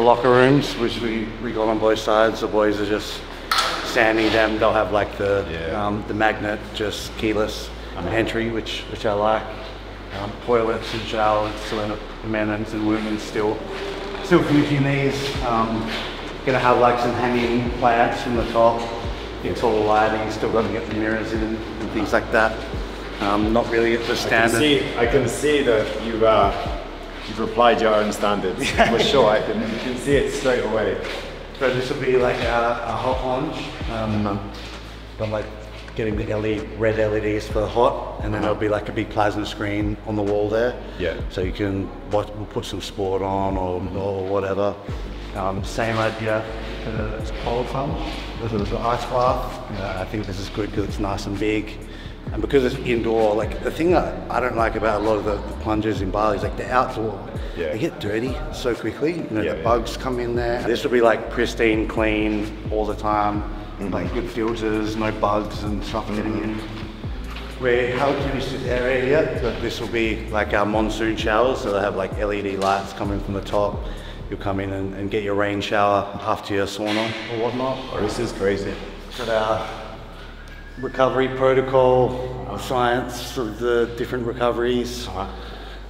locker rooms, which we got on both sides. The boys are just standing them. They'll have like the magnet, just keyless entry, which I like. Toilets and showers, so men and women still finishing these. Gonna have like some hanging plants from the top. It's all lighting. Still got to get the mirrors in and things like that. Not really at the standard. I can see that you've applied your own standards. For sure, you can see it straight away. So this will be like a hot launch. I'm like getting the red LEDs for the hot, and then there'll be like a big plasma screen on the wall there. Yeah. So you can we'll put some sport on or whatever. Same idea for the cold plunge. This is the ice bath. I think this is good because it's nice and big. And because it's indoor, like the thing that I don't like about a lot of the plunges in Bali is like the outdoor. They get dirty so quickly. The bugs come in there. This will be like pristine, clean all the time. Like good filters, no bugs and stuff getting in. We haven't finished this area yet, but this will be like our monsoon showers. So they have like LED lights coming from the top. You'll come in and get your rain shower after your sauna or whatnot. Oh, this is crazy. Got our recovery protocol, science of the different recoveries,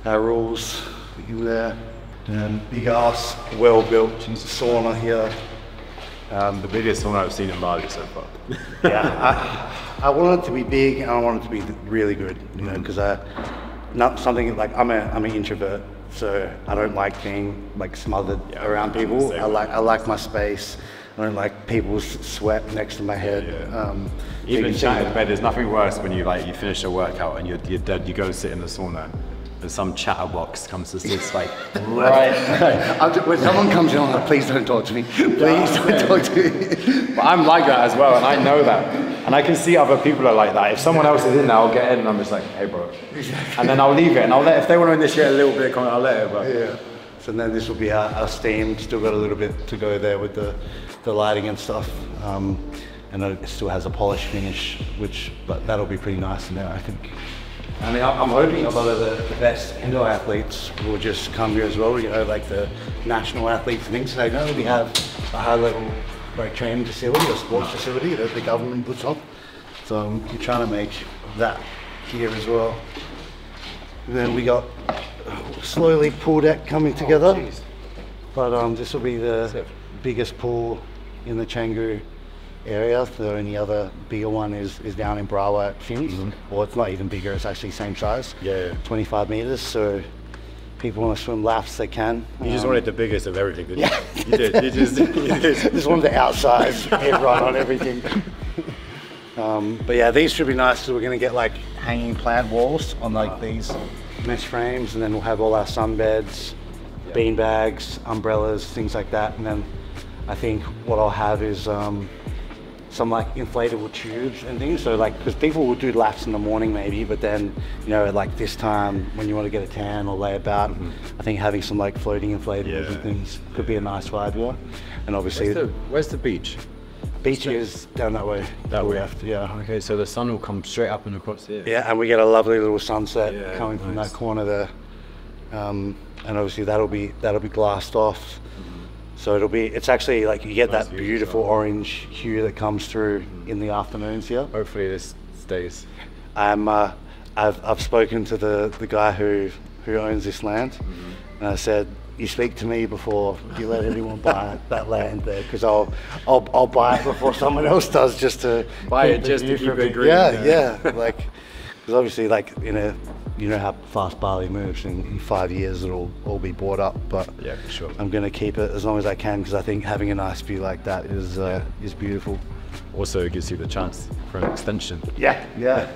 our rules in there. Big ass, well-built sauna here. The biggest sauna I've seen in Bali so far. I want it to be big and I want it to be really good, because not something like I'm an introvert. So I don't like being like smothered around people. I like my space. I don't like people's sweat next to my head. Even chatting in bed, there's nothing worse when you finish a workout and you're dead. You go sit in the sauna and some chatterbox comes to sit like when someone comes in, I'm like, please don't talk to me. Please don't talk to me. But I'm like that as well, and I know that. And I can see other people are like that. If someone else is in there, I'll get in and I'm just like, hey bro. And then I'll leave it and if they want to initiate a little bit of comment, I'll let it. But So then this will be our steam. Still got a little bit to go there with the lighting and stuff. And it still has a polished finish, but that'll be pretty nice in there, I think. I mean, I'm hoping a lot of the best indoor athletes will just come here as well, like the national athletes and things. So we have a high-level training facility or sports facility that the government puts on. So we're trying to make that here as well. And then we got slowly pool deck coming together. But this will be the biggest pool in the Canggu area. The only other bigger one is down in Brawa at Finns. Well, it's not even bigger, it's actually same size. 25 meters, so people want to swim laps, they can. You just wanted the biggest of everything, didn't you? You did. You just wanted to outsize everyone on everything. But yeah, these should be nice. So we're going to get like hanging plant walls on like these mesh frames, and then we'll have all our sunbeds, bean bags, umbrellas, things like that. And then I think what I'll have is some like inflatable tubes and things. So like, because people will do laps in the morning maybe, but then, like this time when you want to get a tan or lay about, I think having some like floating inflatables and things could be a nice vibe here. And obviously, where's the beach? Beach is down that way. That way? Left, yeah. Okay, so the sun will come straight up and across here. Yeah, and we get a lovely little sunset coming from that corner there. And obviously that'll be glassed off. So it's actually like you get that beautiful orange hue that comes through in the afternoons here. Hopefully this stays. I've spoken to the guy who owns this land, and I said, you speak to me before you let anyone buy that land there, because I'll buy it before someone else does, just to buy it just to keep it green. Yeah, like, because obviously like you know how fast Bali moves. In 5 years it'll all be bought up, but yeah, for sure. I'm going to keep it as long as I can, because I think having a nice view like that is beautiful. Also, it gives you the chance for an extension. Yeah,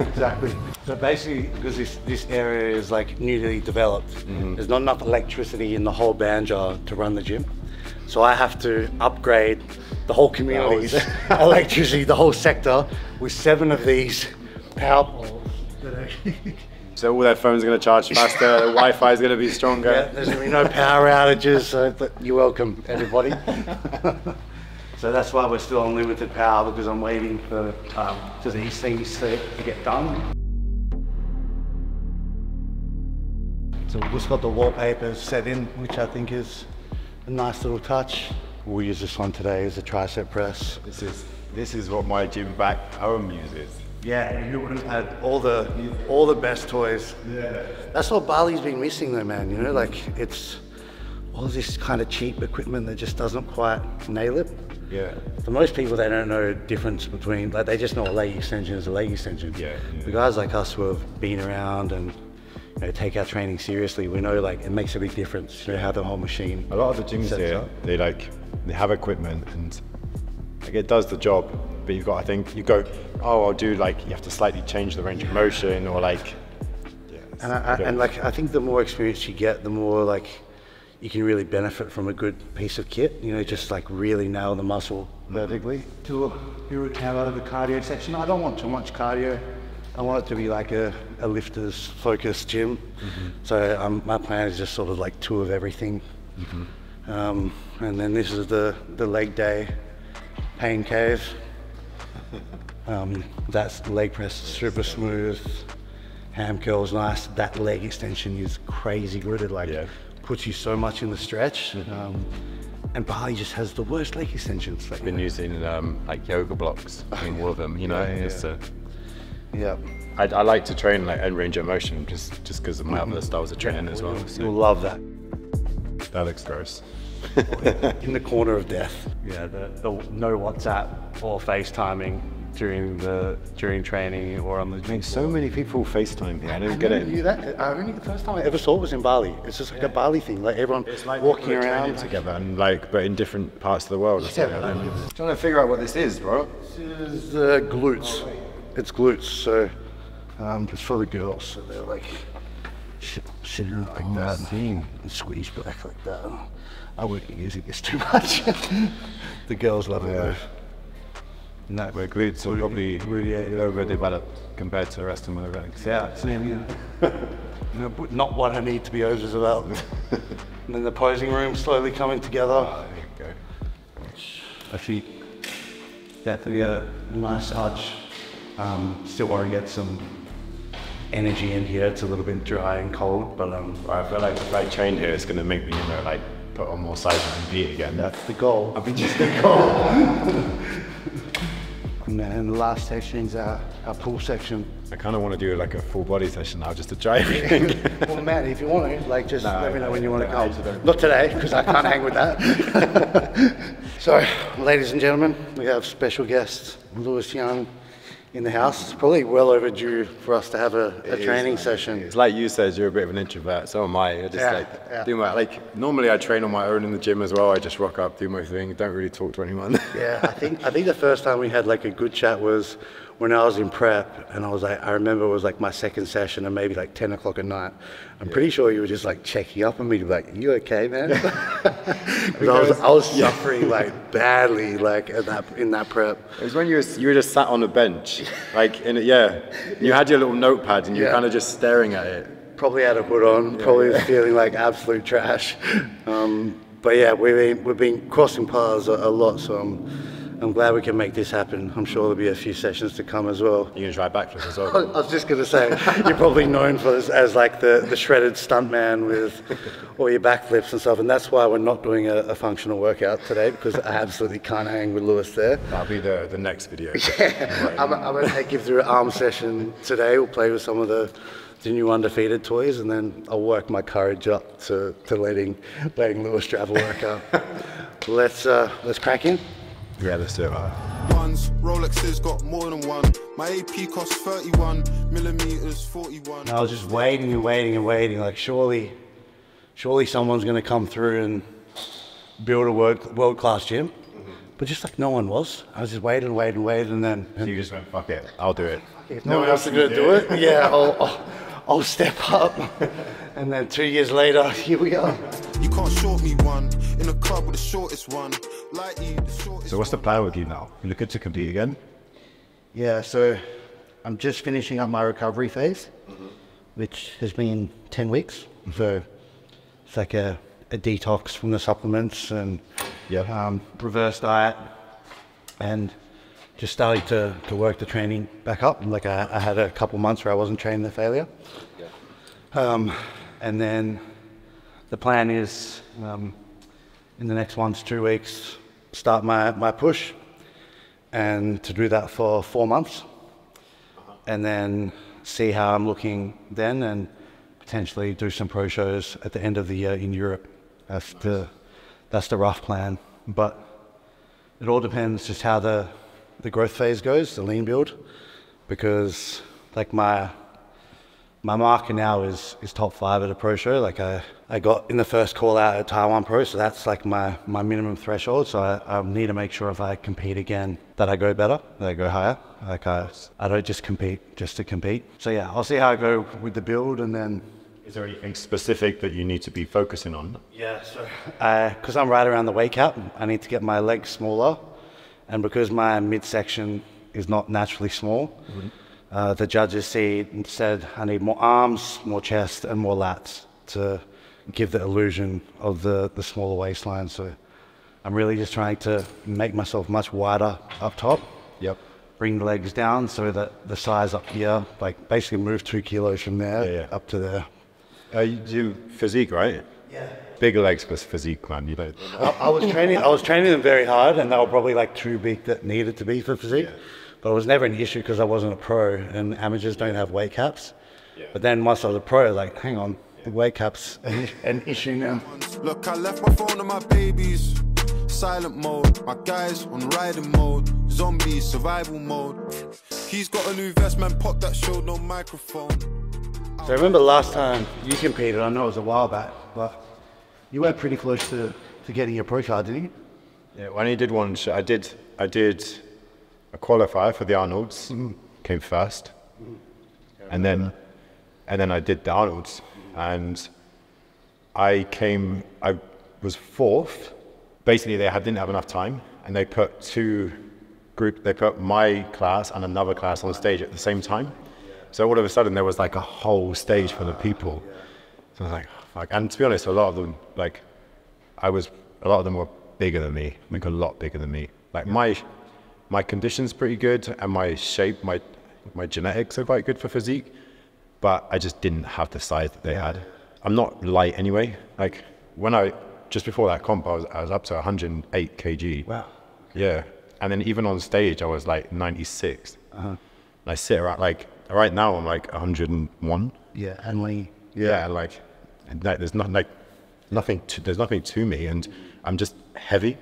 exactly. So basically, because this area is like newly developed, there's not enough electricity in the whole Banjar to run the gym. So I have to upgrade the whole community's electricity, the whole sector, with 7 of these power poles. So all their phones are going to charge faster, the Wi-Fi is going to be stronger. Yeah, there's going to be no power outages, so you're welcome, everybody. So that's why we're still on limited power, because I'm waiting for these things to get done. So we've just got the wallpaper set in, which I think is a nice little touch. We'll use this one today as a tricep press. This is what my gym back home uses. Yeah, you would have had all the best toys. Yeah. That's what Bali's been missing though, man. You know, like it's all this kind of cheap equipment that just doesn't quite nail it. Yeah. For most people, they don't know the difference between, like they just know a leg extension is a leg extension. Yeah. The guys like us who have been around and take our training seriously, we know like it makes a big difference, how the whole machine. A lot of the gyms here, they have equipment and like it does the job, but you've got, I think, you go, oh, I'll do like, you have to slightly change the range of motion or like, yeah. And like, I think the more experience you get, the more like you can really benefit from a good piece of kit, just like really nail the muscle vertically. Do a count out of the cardio section. I don't want too much cardio. I want it to be like a lifter's focused gym. So my plan is just sort of like 2 of everything. And then this is the leg day pain cave. That's leg press, super smooth. Ham curls nice. That leg extension is crazy good. It puts you so much in the stretch. And Bali just has the worst leg extensions. I've been using like yoga blocks in all of them, Yeah. I like to train like end range of motion just because of my other styles of training as well. You'll love that. That looks gross. In the corner of death. Yeah, the no WhatsApp or FaceTiming during training or on the gym. So many people FaceTime here. I don't get it. Knew that. The first time I ever saw it was in Bali. It's just like a Bali thing. Like everyone walking around together and but in different parts of the world. Trying to figure out what this is, bro. This is glutes. It's glutes. So it's for the girls. So they're like sitting like that and squeeze back like that. I wouldn't be using this too much. The girls love it though. No, where glutes are probably really overdeveloped compared to the rest of my legs. Yeah, it's not what I need to be overdeveloped. And then the posing room slowly coming together. Oh, there you go. I think definitely a nice touch. Still want to get some energy in here. It's a little bit dry and cold, but I feel like if I train here, it's going to make me, like put on more size and beat again. That's the goal. I mean, just the goal. And then the last section is our pull section. I kind of want to do like a full body session now, just to try everything. Well, Matt, if you want to, just let me know when you want to come. Not today, because I can't hang with that. So, ladies and gentlemen, we have special guest Lewis Young in the house. It's probably well overdue for us to have a training session. It's like you said, you're a bit of an introvert, so am I. I just do my, normally I train on my own in the gym as well. I just rock up, do my thing, don't really talk to anyone. Yeah, I think the first time we had like a good chat was when I was in prep, and I remember it was like my second session and maybe like 10 o'clock at night. I'm pretty sure you were just like checking up on me to be like, you okay, man? Because I was suffering like badly like in that prep. It was when you were just sat on a bench, like you had your little notepad and you were kind of just staring at it. Probably had a hood on, probably feeling like absolute trash. But yeah, we've been crossing paths a lot, so I'm glad we can make this happen. I'm sure there'll be a few sessions to come as well. You're going to try backflips as well? I was just going to say, you're probably known for this as like the shredded stuntman with all your backflips and stuff, and that's why we're not doing a functional workout today, because I absolutely can't hang with Lewis there. That'll be the next video. Yeah, I'm going to take you through an arm session today. We'll play with some of the new undefeated toys, and then I'll work my courage up to letting Lewis travel workout. Let's crack in. Yeah, let's do it. Ones, Rolexes got more than one. My AP costs 31 millimeters, 41. I was just waiting and waiting and waiting. Like surely someone's going to come through and build a world-class gym. But just like no one was. I was just waiting and then. So you just went, fuck it, I'll do it. If no one else is going to do it, yeah, I'll step up. And then 2 years later, here we are. You can't short me one in a club with the shortest one. So what's the plan with you now? You looking to compete again? Yeah, so I'm just finishing up my recovery phase, which has been 10 weeks. So it's like a detox from the supplements and reverse diet, and just starting to work the training back up. Like I had a couple months where I wasn't training the failure. And then the plan is in the next 1 to 2 weeks, start my push, and to do that for 4 months, and then see how I'm looking then, and potentially do some pro shows at the end of the year in Europe. That's the rough plan, but it all depends just how the growth phase goes, the lean build, because like my marker now is top 5 at a pro show. Like I got in the first call out at Taiwan Pro, so that's like my minimum threshold. So I need to make sure if I compete again that I go better, that I go higher. Like I don't just compete just to compete. So yeah, I'll see how I go with the build, and then. Is there anything specific that you need to be focusing on? Yeah, so because I'm right around the weight cap, I need to get my legs smaller, and because my midsection is not naturally small, the judges said I need more arms, more chest, and more lats to give the illusion of the smaller waistline. So I'm really just trying to make myself much wider up top. Yep. Bring the legs down so that the size up here, like basically move 2 kilos from there up to there. You do physique, right? Yeah. Bigger legs for physique, man. You know. I was training them very hard, and they were probably like too big that needed to be for physique. Yeah. But it was never an issue because I wasn't a pro, and amateurs don't have weight caps. Yeah. But then once I was a pro, like, hang on, the weight cap's an issue now. Look, I left my phone on my babies, silent mode. My guys on riding mode, zombie survival mode. He's got a new vest, man, pop that showed no microphone. So I remember last time you competed, I know it was a while back, but you were pretty close to getting your pro card, didn't you? Yeah, when I did one, I did a qualifier for the Arnolds, came first, and then I did the Arnolds, and I was 4th. Basically, they didn't have enough time, and they put they put my class and another class on stage at the same time. So all of a sudden there was like a whole stage full of people. So I was like, oh, fuck. And to be honest, a lot of them were bigger than me, like a lot bigger than me. Like my condition's pretty good, and my shape, my genetics are quite good for physique, but I just didn't have the size that they had. I'm not light anyway. Like just before that comp, I was up to 108 kg. Wow. Yeah. And then even on stage, I was like 96. And I sit around right now I'm like 101. Yeah, and lean. Yeah, there's nothing to me, and I'm just heavy.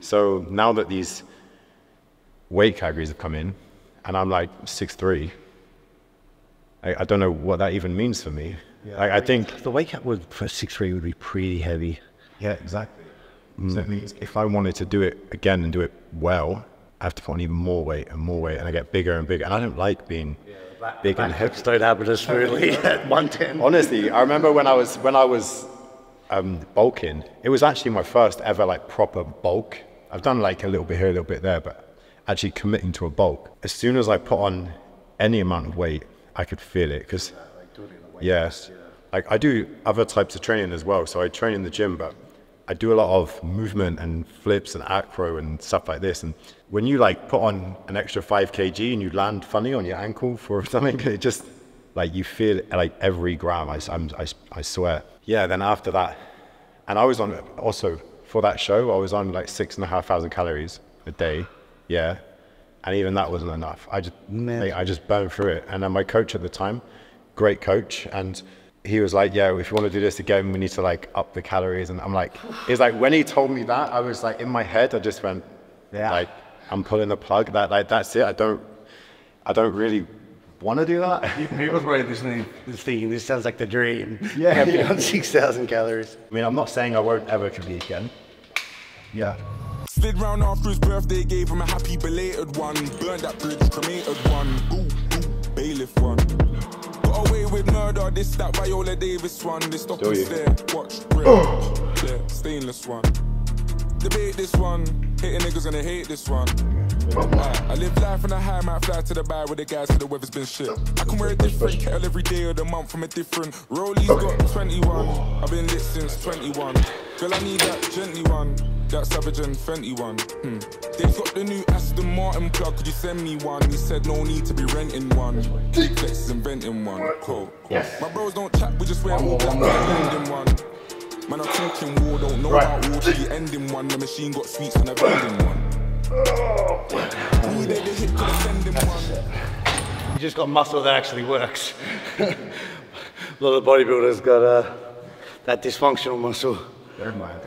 So now that these weight categories have come in, and I'm like 6'3", I don't know what that even means for me. Yeah, I think the weight cap for 6'3" would be pretty heavy. Yeah, exactly. So it means if I wanted to do it again and do it well, I have to put on even more weight, and I get bigger and bigger. And I don't like being big and heavy. Don't happen as smoothly at 110. Honestly, I remember when I was bulking. It was actually my first ever like proper bulk. I've done like a little bit here, a little bit there, but actually committing to a bulk. As soon as I put on any amount of weight, I could feel it. Because like I do other types of training as well. So I train in the gym, but I do a lot of movement and flips and acro and stuff like this. And when you like put on an extra 5 kg and you land funny on your ankle for something, it just like you feel it, like every gram. I swear. Yeah. Then after that, and I was on also for that show, I was on like 6,500 calories a day. Yeah. And even that wasn't enough. I just burned through it. And then my coach at the time, great coach, and he was like, yeah, if you want to do this again, we need to like up the calories. And I'm like, it's like when he told me that, I was like in my head, I just went, like, I'm pulling the plug. That's it. I don't really want to do that. He was probably listening to this thing. This sounds like the dream. Yeah. On 6,000 calories. I mean, I'm not saying I won't ever compete again. Yeah. Slid round after his birthday, gave him a happy belated one. Burned that bridge, cremated one. Ooh, bailiff one. Got away with murder, this, that Viola Davis one. They stop and stare, watch, grip, yeah, stainless one. Debate this one, hating niggas gonna hate this one. I live life on a high, might fly to the bar with the guys till the weather's been shit. I can wear a different kettle every day of the month from a different. Rolly's got 21, I've been lit since 21. Girl, I need that gently one, that Savage and Fenty one. They've got the new Aston Martin plug, could you send me one? He said no need to be renting one. Flex is inventing one, cool. Yes. My bros don't chat, we just wear all black, blending one. Man, I'm talking war, don't know about war. She ending one. The machine got sweets and a bending one. Ooh, they hit to the sending one. You just got muscle that actually works. A lot of bodybuilders got that dysfunctional muscle. Never mind.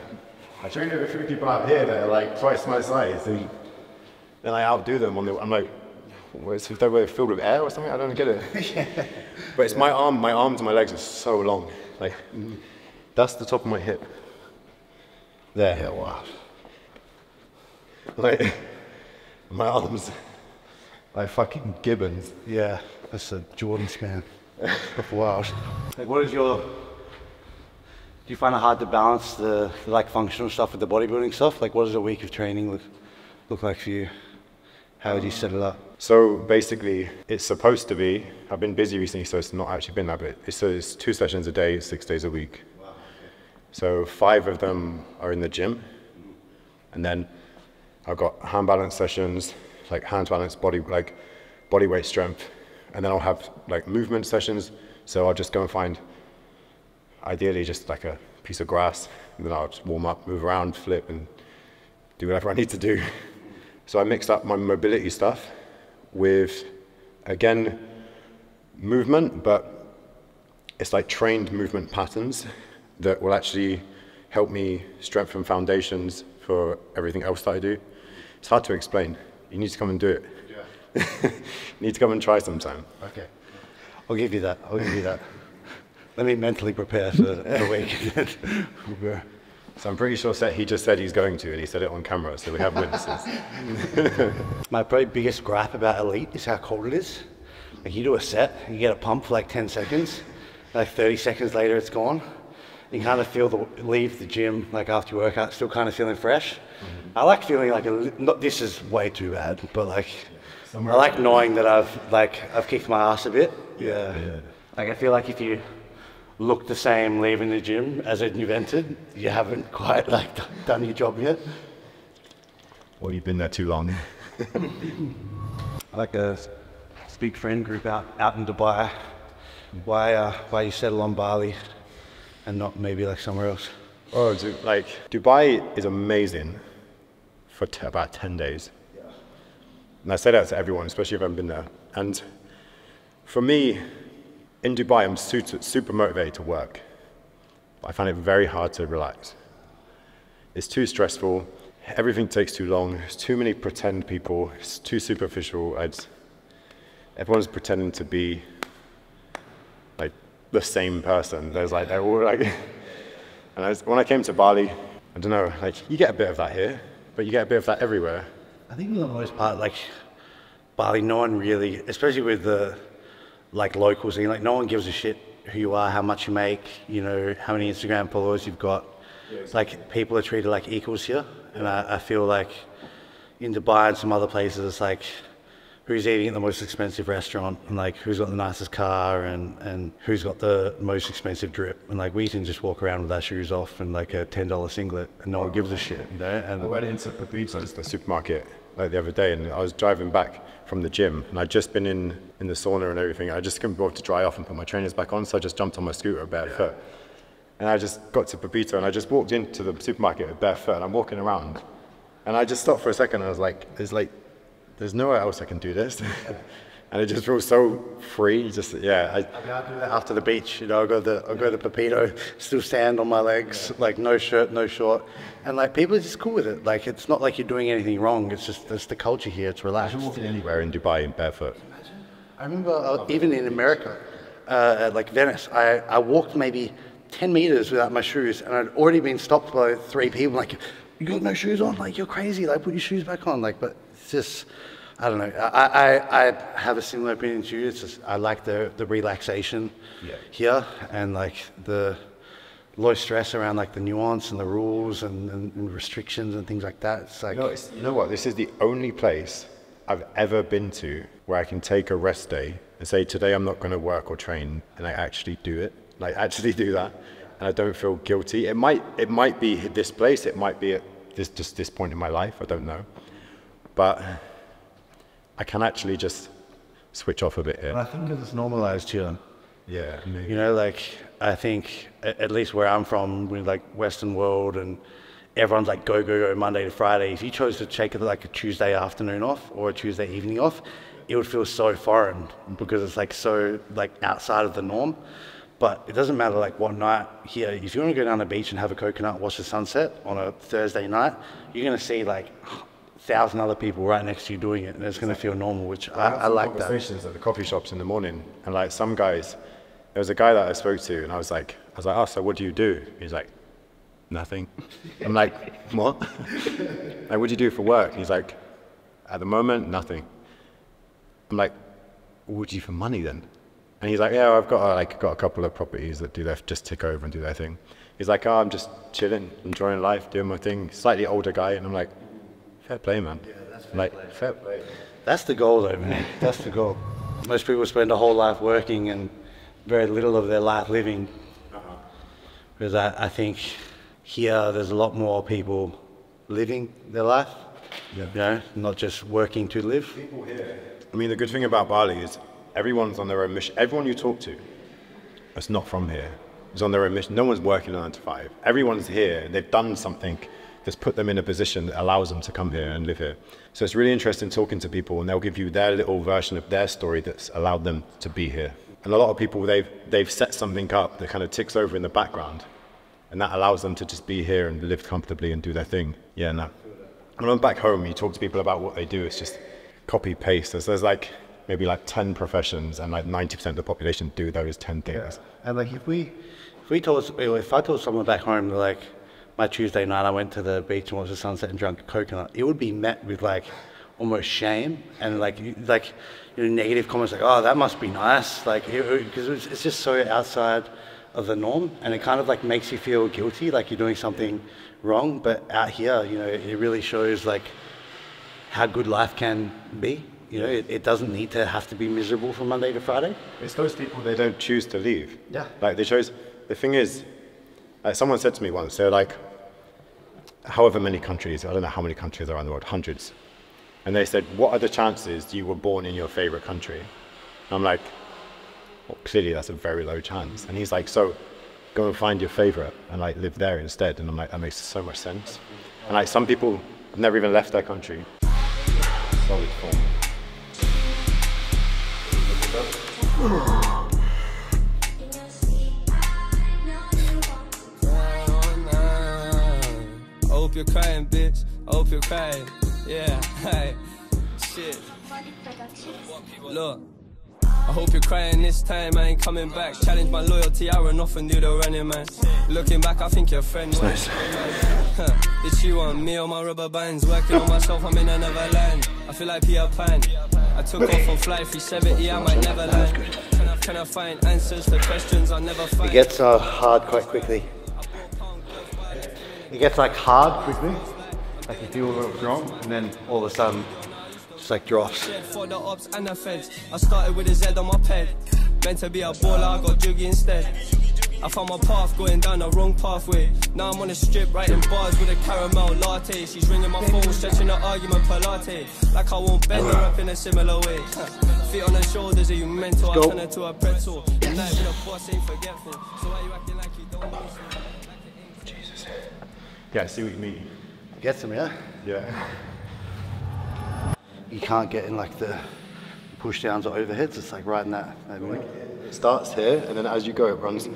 I trained with a few people out here that are like twice my size. And then I outdo them on the. I'm like, where's if they were filled with air or something? I don't get it. Yeah. But it's my arms and my legs are so long. Like, that's the top of my hip. There. Yeah, wow. Like, my arms, like fucking gibbons. Yeah, that's a Jordan scan. Before hours. Like, what is your? Do you find it hard to balance the like functional stuff with the bodybuilding stuff? Like, what does a week of training look like for you? How would you set it up? So basically, it's supposed to be. I've been busy recently, so it's not actually been that bit. It's 2 sessions a day, 6 days a week. Wow, okay. So 5 of them are in the gym, and then I've got hand balance sessions, like hand balance, body weight strength, and then I'll have like movement sessions. So I'll just go and find, ideally, just like a piece of grass, and then I'll just warm up, move around, flip, and do whatever I need to do. So I mixed up my mobility stuff with, again, movement, but it's like trained movement patterns that will actually help me strengthen foundations for everything else that I do. It's hard to explain. You need to come and do it. Yeah. You need to come and try sometime. Okay. I'll give you that. Let me mentally prepare for the week. So I'm pretty sure he just said he's going to, and he said it on camera, so we have witnesses. My probably biggest gripe about Elite is how cold it is. Like, you do a set, you get a pump for like 10 seconds, like 30 seconds later it's gone. You kind of leave the gym like after your workout, still kind of feeling fresh. Mm-hmm. I like feeling like this is way too bad, but like I like knowing that I've kicked my ass a bit. Yeah. Like, I feel like if you look the same leaving the gym as you've entered, you haven't quite like done your job yet. Or you've been there too long. I like a big friend group out in Dubai. Why you settle on Bali and not maybe like somewhere else? Oh, like Dubai is amazing for about 10 days. Yeah. And I say that to everyone, especially if I haven't been there. And for me, in Dubai, I'm super motivated to work. I find it very hard to relax. It's too stressful. Everything takes too long. There's too many pretend people. It's too superficial. Everyone's pretending to be like the same person. They're all like. And when I came to Bali, I don't know. Like, you get a bit of that here, but you get a bit of that everywhere. I think for the most part, like Bali, no one really, especially with the like locals, like no one gives a shit who you are, how much you make, you know, how many Instagram followers you've got. Like, people are treated like equals here, and I feel like in Dubai and some other places, it's like who's eating at the most expensive restaurant, and like who's got the nicest car, and who's got the most expensive drip, and like we can just walk around with our shoes off and like a $10 singlet, and no one gives a shit, you know. And I went into the supermarket like the other day, and I was driving back from the gym, and I'd just been in the sauna and everything. I just couldn't bother to dry off and put my trainers back on, so I just jumped on my scooter barefoot. And I just got to Pepito, and I just walked into the supermarket with barefoot, and I'm walking around. And I just stopped for a second, and I was like, there's nowhere else I can do this. And it just feels so free. I'll do that after the beach. You know, I'll go to Pepito, still stand on my legs, like no shirt, no short. And like people are just cool with it. Like, it's not like you're doing anything wrong. It's just, that's the culture here. It's relaxed. Imagine walking anywhere in Dubai in barefoot. I remember even in America, at like Venice, I walked maybe 10 meters without my shoes, and I'd already been stopped by 3 people like, you got no shoes on? Like, you're crazy. Like, put your shoes back on. Like, but it's just, I don't know. I have a similar opinion to you. It's just, I like the relaxation here, and like the low stress around like the nuance and the rules and restrictions and things like that. It's like, you know what? This is the only place I've ever been to where I can take a rest day and say, today I'm not going to work or train, and I actually do it. Like, actually do that, and I don't feel guilty. It might be this place. It might be at this point in my life. I don't know, but I can actually just switch off a bit here. I think it's normalized here. Yeah, maybe. You know, like, I think, at least where I'm from, with like Western world and everyone's like go Monday to Friday. If you chose to take like a Tuesday afternoon off or a Tuesday evening off, it would feel so foreign because it's like so like outside of the norm. But it doesn't matter like what night here. If you want to go down the beach and have a coconut, watch the sunset on a Thursday night, you're going to see like 1,000 other people right next to you doing it, and it's going to feel normal, which I like that. Conversations at the coffee shops in the morning, and like some guys, there was a guy that I spoke to, and I was like, oh, so what do you do? He's like, nothing. I'm like, what? Like, what do you do for work? He's like, at the moment, nothing. I'm like, what do you do for money then? And he's like, yeah, I've got a couple of properties that just tick over and do their thing. He's like, oh, I'm just chilling, enjoying life, doing my thing. Slightly older guy, and I'm like, fair play, man. Yeah, that's fair play. That's the goal, though, man. That's the goal. Most people spend a whole life working and very little of their life living. Because I think here there's a lot more people living their life. Yeah. You know, not just working to live. People here. I mean, the good thing about Bali is everyone's on their own mission. Everyone you talk to that's not from here is on their own mission. No one's working 9 to 5. Everyone's here and they've done something that's put them in a position that allows them to come here and live here. So it's really interesting talking to people, and they'll give you their little version of their story that's allowed them to be here. And a lot of people, they've set something up that kind of ticks over in the background, and that allows them to just be here and live comfortably and do their thing. Yeah, no. When I'm back home, you talk to people about what they do, it's just copy paste. There's like maybe like 10 professions, and like 90% of the population do those 10 things. Yeah. And like if I told someone back home, like, my Tuesday night I went to the beach and watched the sunset and drank a coconut, it would be met with like almost shame and like negative comments like, oh, that must be nice, like, because it's just so outside of the norm, and it kind of like makes you feel guilty, like you're doing something wrong. But out here, you know, it really shows like how good life can be. You know, it doesn't need to have to be miserable from Monday to Friday. It's those people, they don't choose to leave. Yeah. Like they chose, the thing is, like someone said to me once, they're like, however many countries, I don't know how many countries are around the world, hundreds. And they said, what are the chances you were born in your favorite country? And I'm like, well, clearly that's a very low chance. And he's like, so go and find your favorite and like live there instead. And I'm like, that makes so much sense. And like some people have never even left their country. Solid form. I hope you're crying, bitch. I hope you're crying. Yeah, hey, shit. Look, I hope you're crying this time. I ain't coming back. Challenge my loyalty. I run off and do the running, man. Looking back, I think your friend was nice. It's you on me on my rubber bands. Working on myself, I'm in another land. I feel like Peter Pan. I took off on flight 370. I might never land. Can I find answers to questions I never find? It gets hard quite quickly. It gets like hard quickly, like you feel what's wrong, and then all of a sudden, just like drops. For the ops and the feds, I started with a Z on my ped. Meant to be a baller, I got juggy instead. I found my path going down the wrong pathway. Now I'm on a strip writing bars with a caramel latte. She's ringing my phone, stretching the argument per latte. Like I won't bend her up in a similar way. Feet on her shoulders, are you mental? I turn her to a pretzel. And night with a boss ain't forgetful. So why you acting like you don't know? Jesus. Yeah, I see what you mean. Gets them, yeah? Yeah. You can't get in like the push downs or overheads, it's like right in that minute. It starts here, and then as you go, it runs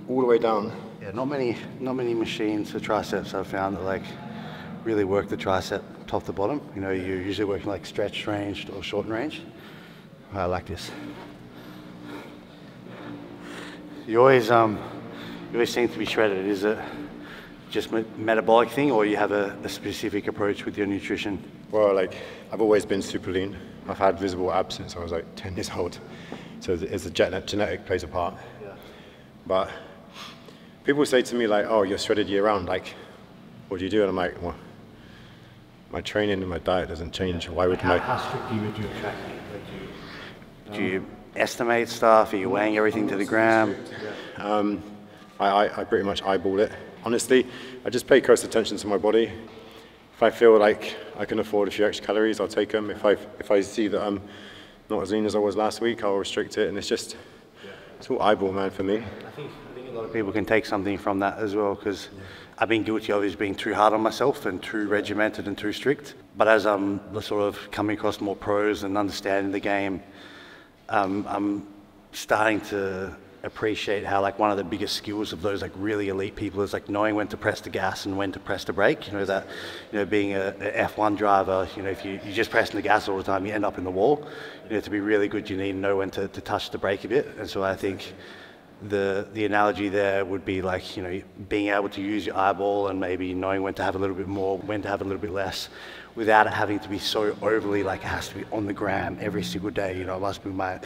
all the way down. Yeah, not many machines for triceps I've found that like really work the tricep top to bottom. You know, you're usually working like stretch range or short range. I like this. You always seem to be shredded. Is it just metabolic thing, or you have a specific approach with your nutrition? Well, like I've always been super lean. I've had visible abs since I was like 10 years old. So it's a genetic plays a part. Yeah. But people say to me like, oh, you're shredded year round. Like, what do you do? And I'm like, well, my training and my diet doesn't change. Why would How strict do you do your tracking? Do you estimate stuff? Are you weighing everything to the gram? I pretty much eyeball it. Honestly, I just pay close attention to my body. If I feel like I can afford a few extra calories, I'll take them. If I see that I'm not as lean as I was last week, I'll restrict it. And it's just It's all eyeball, man, for me. I think a lot of people can take something from that as well, because I've been guilty of being too hard on myself and too regimented and too strict. But as I'm sort of coming across more pros and understanding the game, I'm starting to appreciate how like one of the biggest skills of those like really elite people is like knowing when to press the gas and when to press the brake. You know, that, you know, being a F1 driver, you know, if you're just pressing the gas all the time, you end up in the wall. You know, to be really good, you need to know when to touch the brake a bit. And so I think the analogy there would be like, you know, being able to use your eyeball and maybe knowing when to have a little bit more, when to have a little bit less, without it having to be so overly like it has to be on the gram every single day. You know, it must be my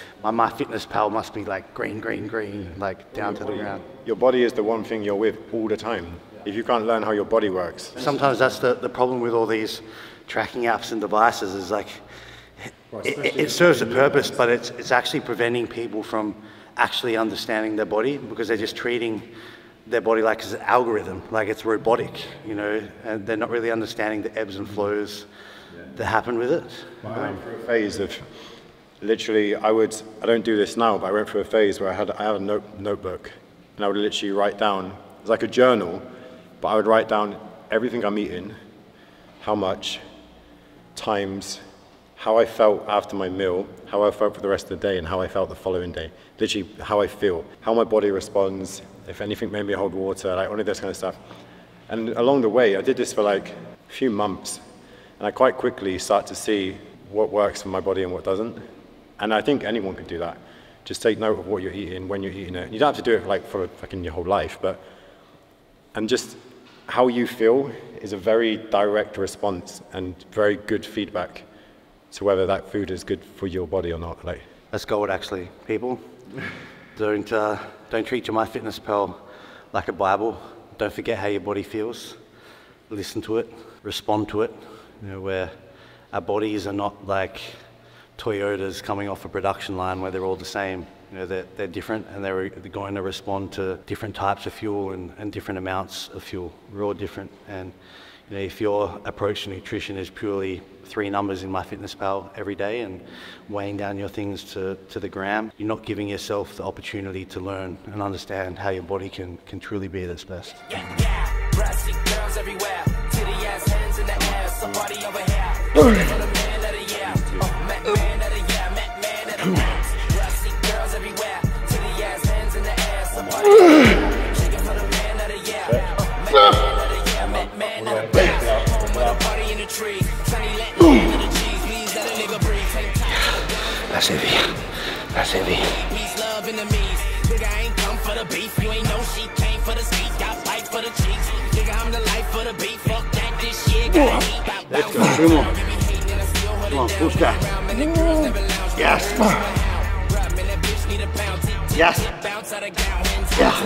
fitness pal must be like green, like down to the ground. Your body is the one thing you're with all the time. If you can't learn how your body works. Sometimes that's the problem with all these tracking apps and devices is like, it serves a purpose, but it's actually preventing people from actually understanding their body, because they're just treating their body like it's an algorithm, like it's robotic, you know, and they're not really understanding the ebbs and flows that happen with it. I went through a phase of literally, I don't do this now, but I went through a phase where I had a notebook, and I would literally write down, it was like a journal, but I would write down everything I'm eating, how much, times, how I felt after my meal, how I felt for the rest of the day, and how I felt the following day. Literally how I feel, how my body responds, if anything made me hold water, like all of this kind of stuff. And along the way, I did this for like a few months, and I quite quickly start to see what works for my body and what doesn't. And I think anyone could do that. Just take note of what you're eating, when you're eating it. You don't have to do it like for fucking your whole life, and just how you feel is a very direct response and very good feedback to whether that food is good for your body or not. Like, let's go with actually, people. Don't treat your MyFitnessPal like a Bible. Don't forget how your body feels. Listen to it, respond to it. You know, where our bodies are not like Toyotas coming off a production line where they're all the same. You know, they're different, and they're going to respond to different types of fuel and different amounts of fuel. We're all different, and you know, if your approach to nutrition is purely 3 numbers in MyFitnessPal every day and weighing down your things to the gram, you're not giving yourself the opportunity to learn and understand how your body can truly be at its best. Girls everywhere, titty ass hands in the air, somebody over here. Man of the year, man of the year, man of the year. Girls everywhere, titty ass hands in the air, somebody over here. Shaking for the man of the year, man of the year, man of the year. Home with a party in the tree, sunny let me the cheese, please let a nigga breathe. That's heavy. That's heavy. Peace, love, enemies. Nigga, I ain't come for the beef. You ain't know she came for the speed. Got fight for the cheeks. Nigga, I'm the life for the beat. Fuck that, this shit. Gotta eat. Let's go. 2 more. Come on, push that. Yes. Yes. Yes.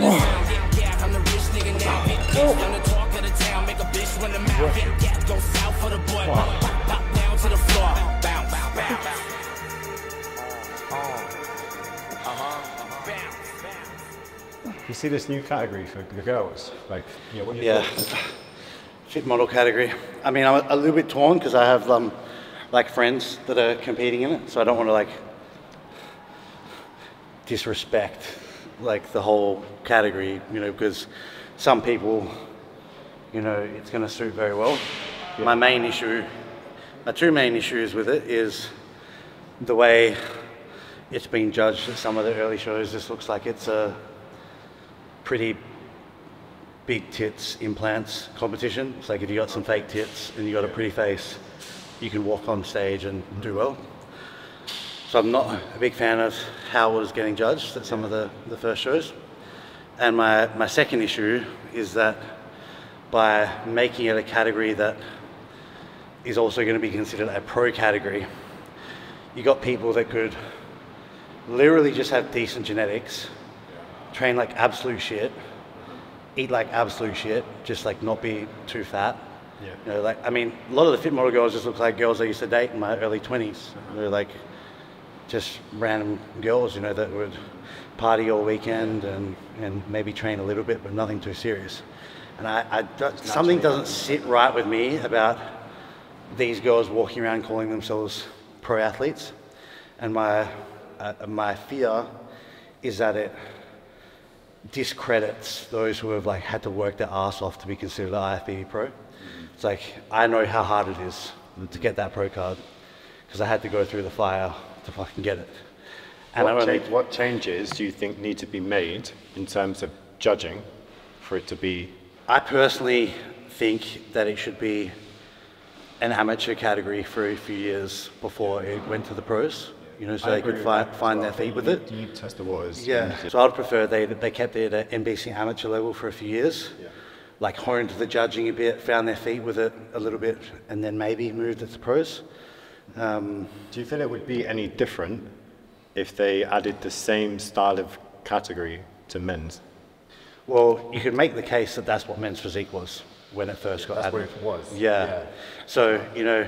I'm the rich nigga now. I'm the talk of the town. Make a bitch run the mouth. Go south for the boy. Pop down to the floor. Bounce, bounce. you see this new category for the girls? Like, you know, what do you Yeah, fit model category. I mean, I'm a little bit torn because I have like friends that are competing in it, so I don't want to like disrespect like the whole category, you know, because some people, you know, it's going to suit very well. Yeah. My two main issues with it is the way it's been judged at some of the early shows. This looks like it's a pretty big tits implants competition. It's like if you got some fake tits and you got a pretty face, you can walk on stage and do well. So I'm not a big fan of how it was getting judged at some of the first shows. And my second issue is that by making it a category that is also going to be considered a pro category, you got people that could literally just have decent genetics, train like absolute shit, eat like absolute shit, just like not be too fat. Yeah. You know, like, I mean, a lot of the fit model girls just look like girls I used to date in my early 20s. They're like just random girls, you know, that would party all weekend and maybe train a little bit, but nothing too serious. And something doesn't sit right with me about these girls walking around calling themselves pro athletes. And my fear is that it discredits those who have like had to work their ass off to be considered an IFBB pro. It's like, I know how hard it is to get that pro card because I had to go through the fire to fucking get it. And what changes do you think need to be made in terms of judging for it to be? I personally think that it should be an amateur category for a few years before it went to the pros. You know, so they could find their feet with it. You test the waters. Yeah. So I'd prefer they kept it at NBC amateur level for a few years, like honed the judging a bit, found their feet with it a little bit, and then maybe moved it to pros. Do you feel it would be any different if they added the same style of category to men's? Well, you could make the case that that's what men's physique was when it first got added. That's what it was. Yeah. So, you know,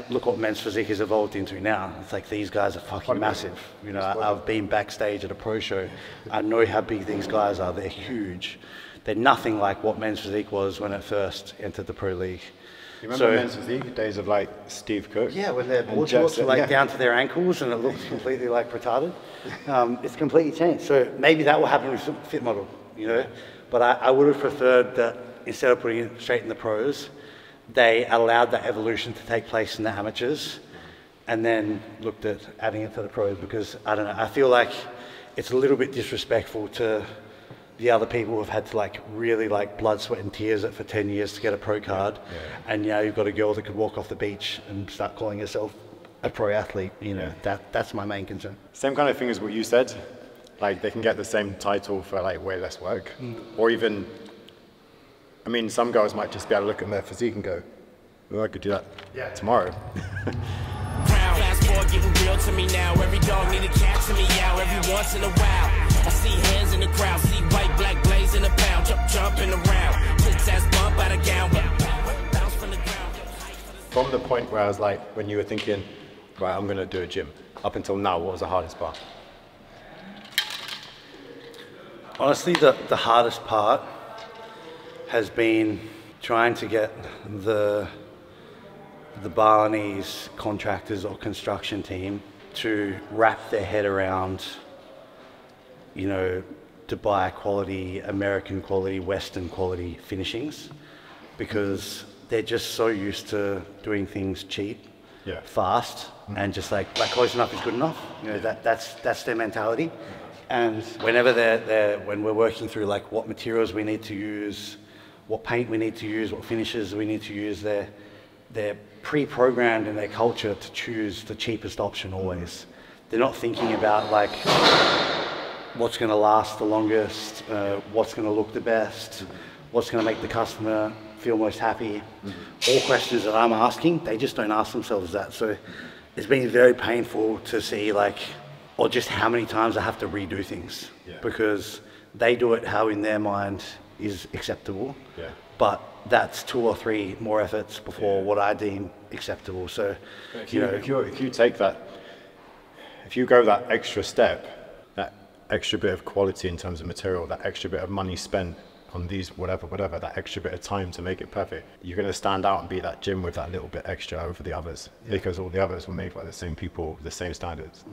look what men's physique has evolved into now. It's like these guys are fucking massive. You know, I've been backstage at a pro show. I know how big these guys are. They're huge. They're nothing like what men's physique was when it first entered the pro league. You remember men's physique, days of like Steve Cook? Yeah, when their board shorts were like down to their ankles and it looks completely like retarded. It's completely changed. So maybe that will happen with Fit Model, you know. But I would have preferred that instead of putting it straight in the pros, they allowed that evolution to take place in the amateurs and then looked at adding it to the pros, because I don't know, I feel like it's a little bit disrespectful to the other people who have had to like really like blood, sweat and tears it for 10 years to get a pro card. And now you've got a girl that could walk off the beach and start calling herself a pro athlete. You know, that's my main concern. Same kind of thing as what you said. Like they can get the same title for like way less work. Or even, I mean, some girls might just be able to look at their physique and go, well, I could do that tomorrow. Fast forward, getting real to me now. Every dog need a cat to me out every once in a while. I see hands in the crowd, see white, black blaze in the pound, jumping around. Chicks ass bump out of gown, bounce from the ground. From the point where I was like, when you were thinking, right, I'm going to do a gym, up until now, what was the hardest part? Honestly, the hardest part has been trying to get the Balinese contractors or construction team to wrap their head around, you know, Dubai quality, American quality, Western quality finishings, because they're just so used to doing things cheap, fast, and just like close enough is good enough. You know, that's their mentality. And whenever when we're working through like what materials we need to use, what paint we need to use, what finishes we need to use, they're pre-programmed in their culture to choose the cheapest option always. They're not thinking about like what's going to last the longest, what's going to look the best, what's going to make the customer feel most happy. All questions that I'm asking, they just don't ask themselves that. So it's been very painful to see like, or just how many times I have to redo things, because they do it how in their mind is acceptable, but that's 2 or 3 more efforts before what I deem acceptable. So, if you take that, if you go that extra step, that extra bit of quality in terms of material, that extra bit of money spent on these whatever, that extra bit of time to make it perfect, you're going to stand out and be that gym with that little bit extra over the others, because all the others were made by the same people with the same standards.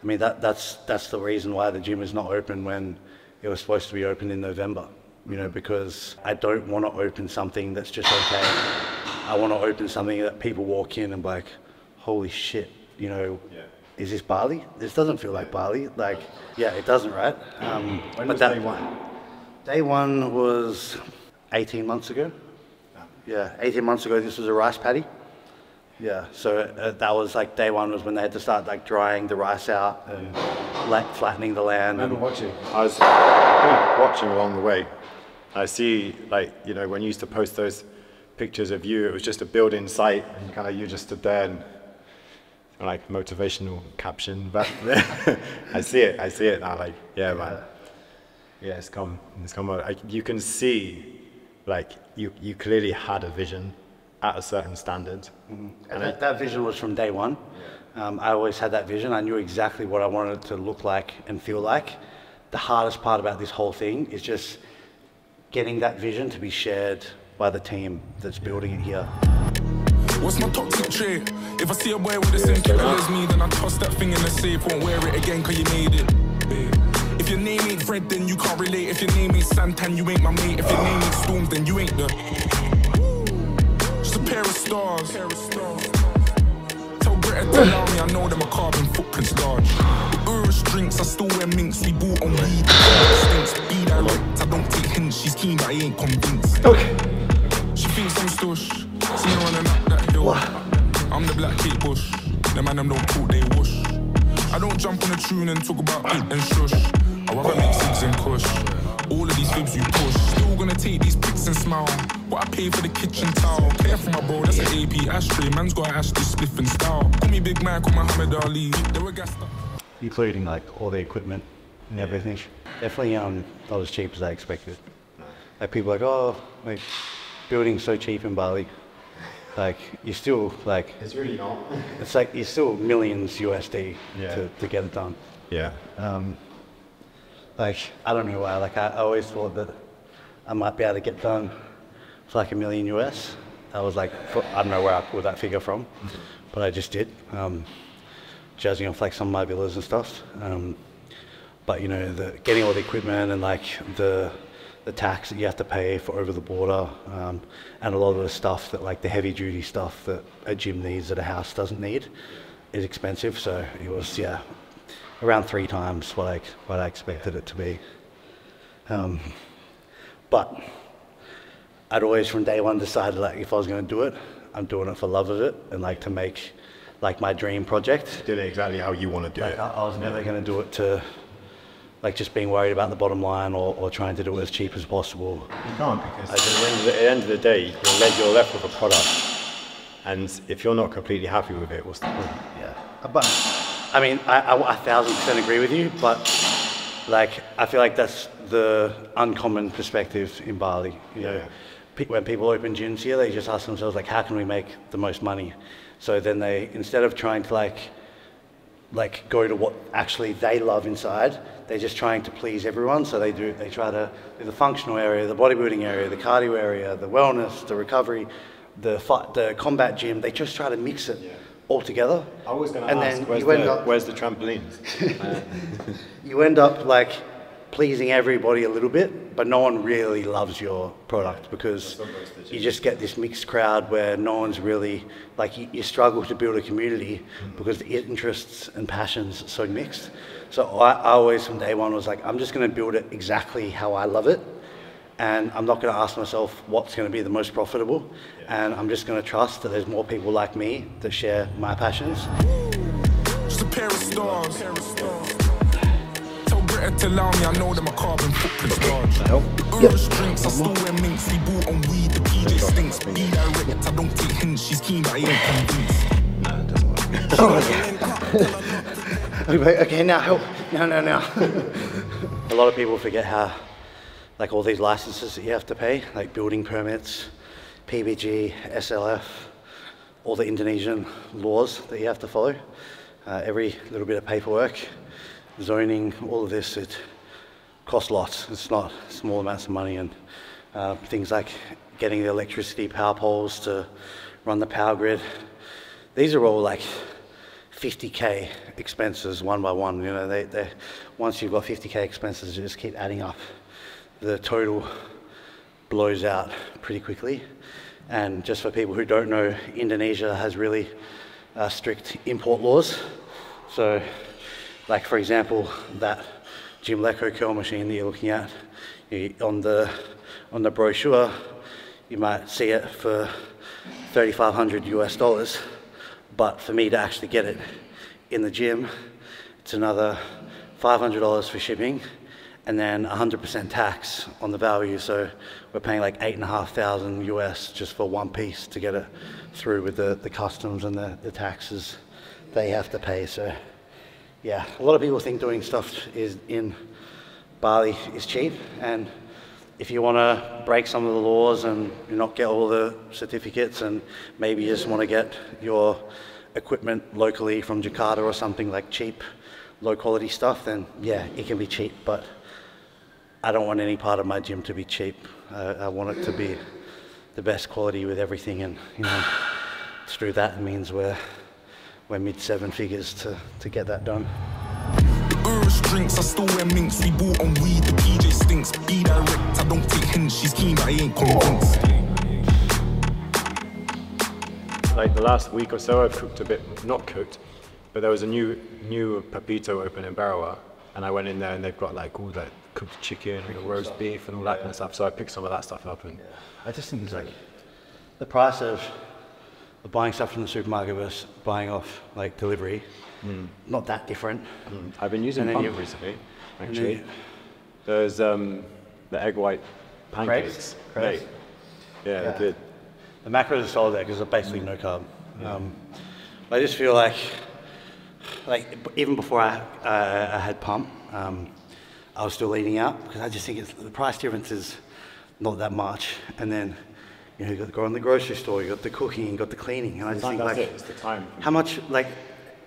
I mean, that's the reason why the gym is not open when it was supposed to be open in November, you know, because I don't want to open something that's just okay. I want to open something that people walk in and be like, holy shit, you know, is this Bali? This doesn't feel like Bali. Like, yeah, it doesn't, right? When was day one? Day one was 18 months ago. Yeah, 18 months ago, this was a rice paddy. Yeah, so that was like day one was when they had to start like drying the rice out and like flattening the land. I remember watching. I was watching along the way. I see, like, you know, when you used to post those pictures of you, it was just a building site and kind of you just stood there and like motivational caption. But I see it now. Like, yeah, man. Yeah, it's come. You can see, like, you clearly had a vision at a certain standard. And that vision was from day one. I always had that vision. I knew exactly what I wanted it to look like and feel like. The hardest part about this whole thing is just getting that vision to be shared by the team that's building it here. What's my toxic trait? If I see a boy with the same killer as me, then I toss that thing in the safe, won't wear it again cause you made it. If your name ain't Fred, then you can't relate. If your name ain't Santan, you ain't my mate. If your name ain't Storms, then you ain't the... Just a pair of stars. Tell Greta to allow me, I know that my carbon footprint's large. Urus drinks, I still wear minks, we bought on weed. Stinks, be direct, I don't take hints, she's keen but I ain't convinced. Okay. She thinks I'm stush, see me running up that hill. I'm the black Kate Bush, the man them don't talk, they whoosh. I don't jump on a tune and talk about it and shush. I rather make zigs and kush. All of these fibs you push. Still gonna take these pics and smile. What I pay for the kitchen towel. Care for my bro, that's an AP ashtray. Man's got an ashtray spliff and style. Call me Big Mike or Muhammad Ali. They were gassed up. Including like all the equipment and everything. Definitely not as cheap as I expected. Like people are like, oh, like building's so cheap in Bali. Like you're still like... It's really not. It's like you're still millions USD to get it done. Yeah. Like, I don't know why, like I always thought that I might be able to get done for like $1 million US. I was like, I don't know where I pulled that figure from, but I just did. Judging off like some of my villas and stuff. But you know, getting all the equipment and like the tax that you have to pay for over the border, and a lot of the stuff that like the heavy duty stuff that a gym needs that a house doesn't need is expensive. So it was, yeah, around 3 times what I expected it to be. But I'd always from day one decided like if I was going to do it, I'm doing it for love of it and like to make like my dream project. Did it exactly how you want to do it. I was never going to do it to like just being worried about the bottom line or trying to do it as cheap as possible. You can't, because at the end of the day, you're left with a product, and if you're not completely happy with it, what's the point? Yeah, but I mean, I 1000% agree with you, but like I feel like that's the uncommon perspective in Bali. You know, when people open gyms here, they just ask themselves like, how can we make the most money? So then they, instead of trying to like go to what actually they love inside, they're just trying to please everyone. So they try to do the functional area, the bodybuilding area, the cardio area, the wellness, the recovery, the combat gym. They just try to mix it all together. I was going to ask, where's the trampolines? You end up like pleasing everybody a little bit, but no one really loves your product because you just get this mixed crowd where no one's really, like you struggle to build a community because the interests and passions are so mixed. So I always from day one was like, I'm just going to build it exactly how I love it. And I'm not going to ask myself what's going to be the most profitable. And I'm just going to trust that there's more people like me that share my passions. Just a pair of stars. Tell Greta to allow me, I know that my carbon footprint's large. Urus drinks, I still wear minks, we bought on weed, the PJ stinks. Be direct, I don't take hints, she's keen but I ain't convinced. No, it doesn't work. Okay, now help. No. A lot of people forget how, like all these licenses that you have to pay, like building permits, PBG, SLF, all the Indonesian laws that you have to follow, every little bit of paperwork, zoning, all of this, it costs lots. It's not small amounts of money, and things like getting the electricity power poles to run the power grid. These are all like 50K expenses one by one. You know, they once you've got 50K expenses, you just keep adding up. The total blows out pretty quickly. And just for people who don't know, Indonesia has really strict import laws. So, like for example, that Jim Leco curl machine that you're looking at, on the brochure, you might see it for $3,500 US, but for me to actually get it in the gym, it's another $500 for shipping, and then 100% tax on the value. So we're paying like $8,500 US just for one piece to get it through with the customs and the taxes they have to pay. So yeah, a lot of people think doing stuff in Bali is cheap, and if you want to break some of the laws and not get all the certificates, and maybe you just want to get your equipment locally from Jakarta or something, like cheap, low quality stuff, then yeah, it can be cheap, but I don't want any part of my gym to be cheap. I want it to be the best quality with everything, and you know, through that, it means we're mid 7 figures to get that done. Irish drinks, I still wear minks. We bought on weed, the PJ stinks. Be direct, I don't take hints. She's keen, but I ain't convinced. Like the last week or so, I've cooked a bit, not cooked, but there was a new Papito open in Barawa, and I went in there and they've got like all that cooked chicken and roast beef and all that kind of stuff. So I picked some of that stuff up. And I just think it's like the price of buying stuff from the supermarket versus buying off like delivery, not that different. I've been using Pump recently, actually. There's the egg white pancakes. Crepes. Yeah, they're good. The macros are solid there because they're basically no carb. I just feel like even before I had Pump, I was still eating out because I just think the price difference is not that much. And then you got to go in the grocery store, you got the cooking, you got the cleaning, and I just think it's the time. How much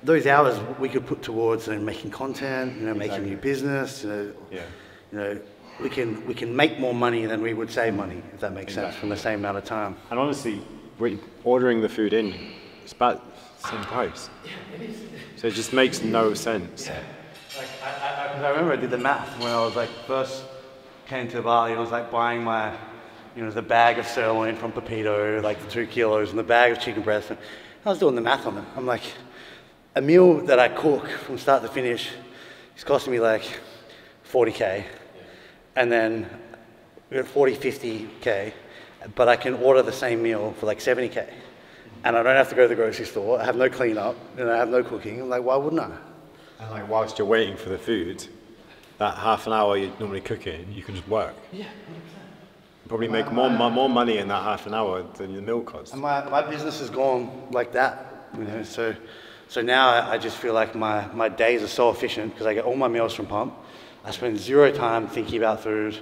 those hours we could put towards making content, making new business, we can make more money than we would save money, if that makes sense, from the same amount of time. And honestly, ordering the food in, it's about the same price. So it just makes no sense. Yeah. I remember I did the math when I was first came to Bali, and I was buying my, the bag of sirloin from Papito, the 2 kilos, and the bag of chicken breast. And I was doing the math on it. I'm like, a meal that I cook from start to finish is costing me 40K. And then 40, 50K, but I can order the same meal for 70K. And I don't have to go to the grocery store. I have no cleanup, and I have no cooking. I'm like, why wouldn't I? And whilst you're waiting for the food, that half an hour you're normally cooking, you can just work. Yeah, 100%. Probably make more money in that half an hour than the meal costs. And my business has gone like that, So now I just feel like my days are so efficient because I get all my meals from Pump. I spend 0 time thinking about food,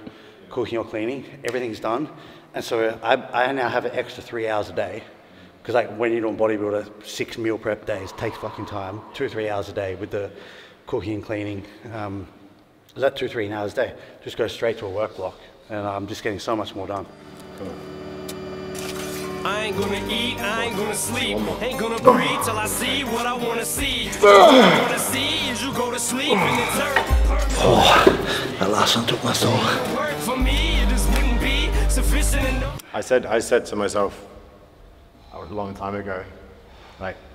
cooking or cleaning. Everything's done. And so I now have an extra 3 hours a day. Because when you're doing bodybuilder, 6 meal prep days takes fucking time. 2 or 3 hours a day with the cooking and cleaning. That 2 or 3 hours a day just goes straight to a work block. And I'm just getting so much more done. Cool. I ain't gonna eat, I ain't gonna sleep, ain't gonna breathe till I see what I wanna see. What I wanna see is you go to sleep in the dirt. Oh, that last one took my soul. Work for me, it just wouldn't be sufficient enough. I said to myself a long time ago,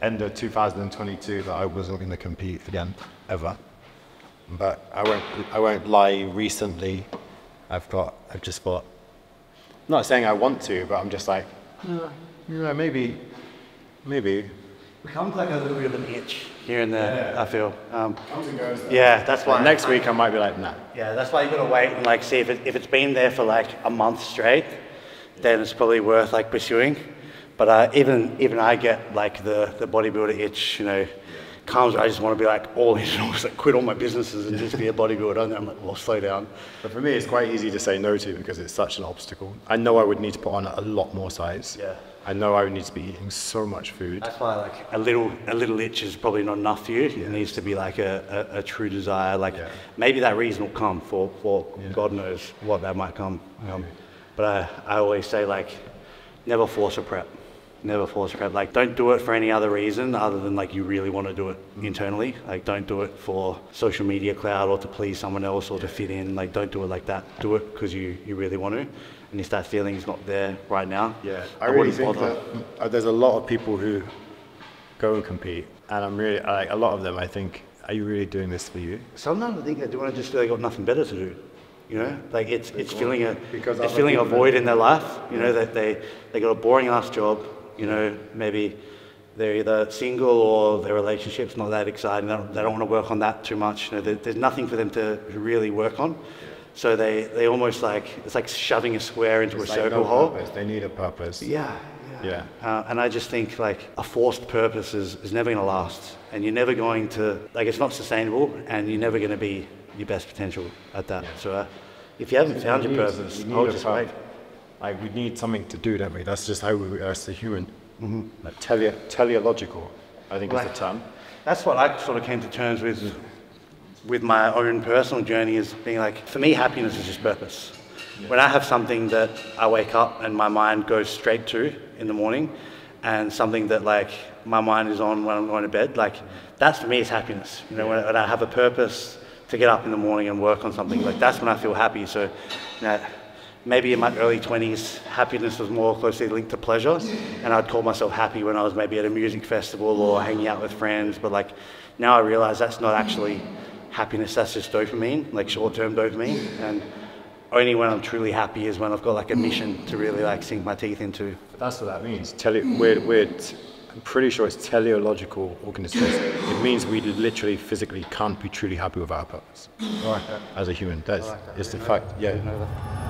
end of 2022, that I wasn't going to compete again, ever. But I won't lie. Recently, I've just thought, I'm not saying I want to, but I'm just maybe. Becomes a little bit of an itch here and there, I feel. Comes and goes. Yeah, that's why. Next week I might be nah. Yeah, that's why you got to wait and see if it's been there for a month straight, then it's probably worth pursuing. But even I get the bodybuilder itch, comes. I just want to be all in, almost quit all my businesses and just be a bodybuilder. And I'm well, slow down. But for me, it's quite easy to say no to because it's such an obstacle. I know I would need to put on a lot more size. Yeah. I know I would need to be eating so much food. That's why a little itch is probably not enough for you. It needs to be a true desire. Maybe that reason will come for God knows what that might come. But I always say never force a prep. Never force a prep. Don't do it for any other reason other than you really want to do it internally. Don't do it for social media clout or to please someone else or to fit in. Don't do it like that. Do it because you really want to. And if that feeling is not there right now, I really think that there's a lot of people who go and compete, and I'm really a lot of them. I think, are you really doing this for you? Sometimes I think they do want to just feel they got nothing better to do. It's filling a void in their life. That they got a boring ass job. Maybe they're either single or their relationship's not that exciting. They don't want to work on that too much. There's nothing for them to really work on. So they almost it's like shoving a square into a circle hole. Purpose. They need a purpose. Yeah. Yeah. And I just think a forced purpose is never going to last, and you're never going to it's not sustainable, and you're never going to be your best potential at that. Yeah. So if you haven't found your purpose, hold just wait. We need something to do, don't we? That's just how we are as a human. Mm-hmm. Teleological, I think is the term. That's what I sort of came to terms with my own personal journey, is being for me, happiness is just purpose. Yeah. When I have something that I wake up and my mind goes straight to in the morning, and something that like my mind is on when I'm going to bed, like that's for me is happiness. You know, when I have a purpose to get up in the morning and work on something, like that's when I feel happy. So, you know, maybe in my early 20s, happiness was more closely linked to pleasure, and I'd call myself happy when I was maybe at a music festival or hanging out with friends. But like now I realize that's not actually happiness, that's just dopamine, like short-term dopamine. And only when I'm truly happy is when I've got like a mission to really like sink my teeth into. That's what that means. I'm pretty sure it's teleological organisms. It means we literally physically can't be truly happy with our purpose. As a human, that's it's the fact. Yeah.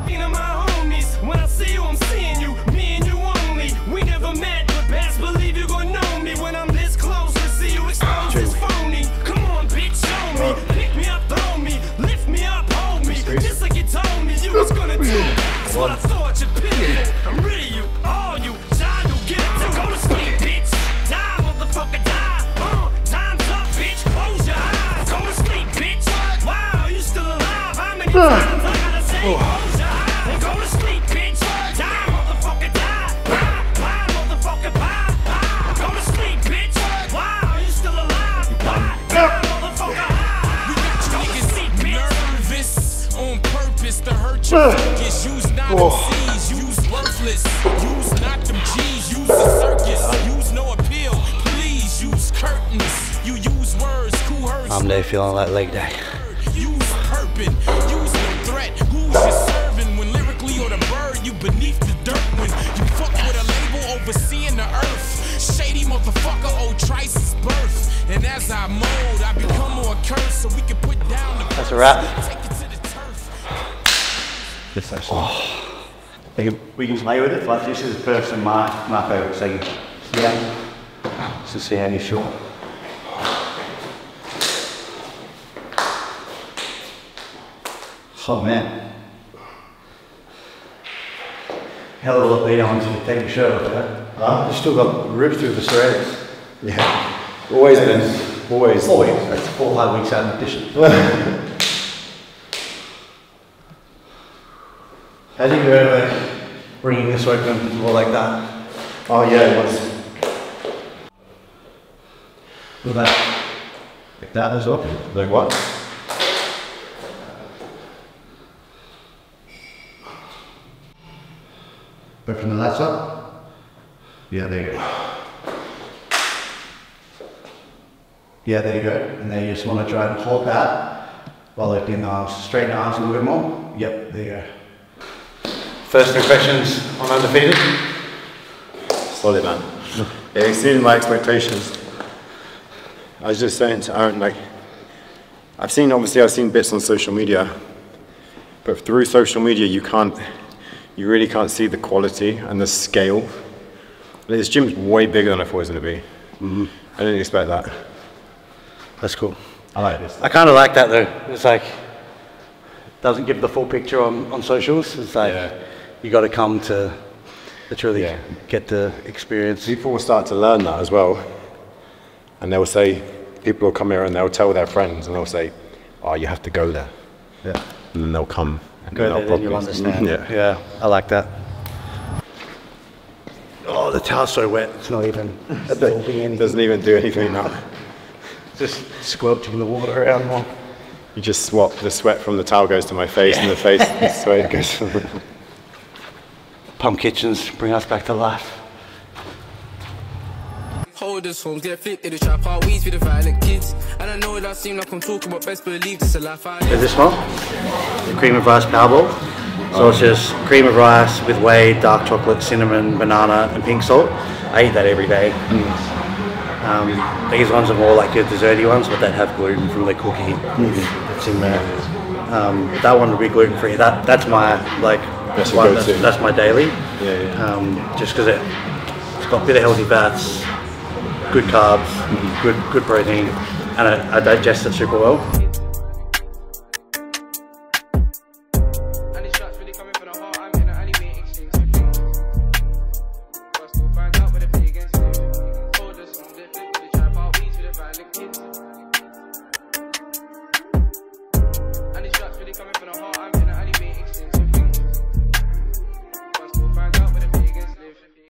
You know my homies, when I see you, I'm seeing you. Me and you only. We never met, but best believe you gon' know me when I'm this close to see you exposed as phony. Come on, bitch, show me. Pick me up, throw me. Lift me up, hold me. Just like you told me you was gonna do. That's what I thought you'd pick. I'm ready, you, all you, child, you get it to go to sleep, bitch. Die, motherfucker, die. Time's up, bitch. Close your eyes. Go to sleep, bitch. Wow, you still alive? How many times I gotta say? Close your eyes and go to sleep, bitch. Die, motherfucker, die. Bye, motherfucker, bye. Go to sleep, bitch. Wow, you still alive? Die, motherfucker, we got you niggas nervous on purpose to hurt your focus. Use not them C's, use worthless. Use not them G's, use the circus. Use no appeal, please use curtains. You use words, who hurts? I'm there feeling like leg day. Use purping, use no threat. Who's you serving when lyrically or the bird? You beneath the dirt when you fuck with a label overseeing the earth. Shady motherfucker, old Trice's birth. And as I mold, I become more cursed so we can put down the That's a wrap. take it to the turf. This actually. We can play with it. Like this is personally my favourite segment. Yeah. So see how you feel. Oh man. Hell of a lot better once you take your shirt off, right? You've still got ribs through the threads. Yeah. Always been. Always. That's 4 or 5 weeks out of addition. How did you ever bringing this open or like that? Oh yeah, it was. With that? Like that as well? Like what? But from the left side? Yeah, there you go. Yeah, there you go. And then you just want to try and hold that while lifting the arms. Straighten the arms a little bit more. Yep, there you go. First impressions on Undefeated? Solid, man. It exceeded my expectations. I was just saying to Aaron, like, I've seen bits on social media, but through social media you really can't see the quality and the scale. This gym's way bigger than I thought it was going to be. I didn't expect that. That's cool. I like this. I kind of like that though. It's like, doesn't give the full picture on socials. It's like, you got to come to truly get the experience. People will start to learn that as well. And they'll say, people will come here and they'll tell their friends and they'll say, oh, you have to go there. Yeah. And then they'll come. And Go there, then you'll understand. Yeah, I like that. Oh, the towel's so wet. It's not even absorbing anything. Doesn't even do anything now. Just squelching the water around more. You just swap, the sweat from the towel goes to my face and the face, the sweat goes to Pump Kitchens bring us back to life. Holders, homes, get flipped, they try part weeds with the violent kids. And I know that seem like I'm talking, but best believe this is a life I live. Is this one? The cream of rice Powerball. So it's just cream of rice with whey, dark chocolate, cinnamon, banana, and pink salt. I eat that every day. These ones are more like your desserty ones, but they have gluten from the cookie that's in there. That one would be gluten free. That's my that's my daily. Just because it's got a bit of healthy fats, good carbs, good protein, and I digest it super well.